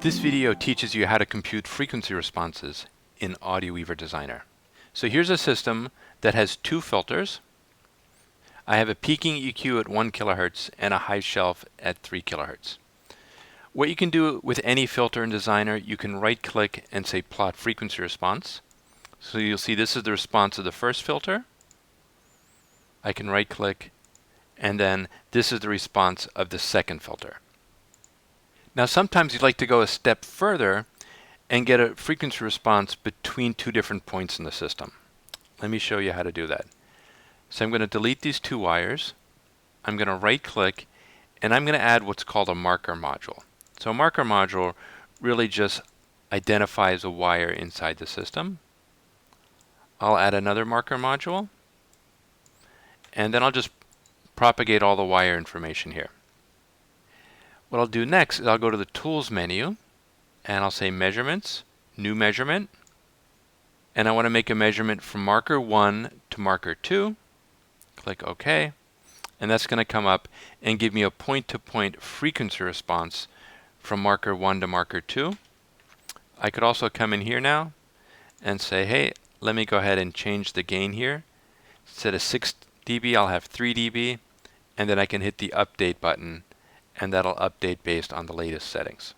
This video teaches you how to compute frequency responses in AudioWeaver Designer. So here's a system that has two filters. I have a peaking EQ at 1 kHz and a high shelf at 3 kHz. What you can do with any filter in Designer, you can right-click and say plot frequency response. So you'll see this is the response of the first filter. I can right-click, and then this is the response of the second filter. Now sometimes you'd like to go a step further and get a frequency response between two different points in the system. Let me show you how to do that. So I'm going to delete these two wires. I'm going to right-click, and I'm going to add what's called a marker module. So a marker module really just identifies a wire inside the system. I'll add another marker module, and then I'll just propagate all the wire information here. What I'll do next is I'll go to the Tools menu, and I'll say Measurements, New Measurement, and I want to make a measurement from marker 1 to marker 2. Click OK, and that's going to come up and give me a point-to-point frequency response from marker 1 to marker 2. I could also come in here now and say, hey, let me go ahead and change the gain here. Instead of 6 dB, I'll have 3 dB, and then I can hit the Update button, and that'll update based on the latest settings.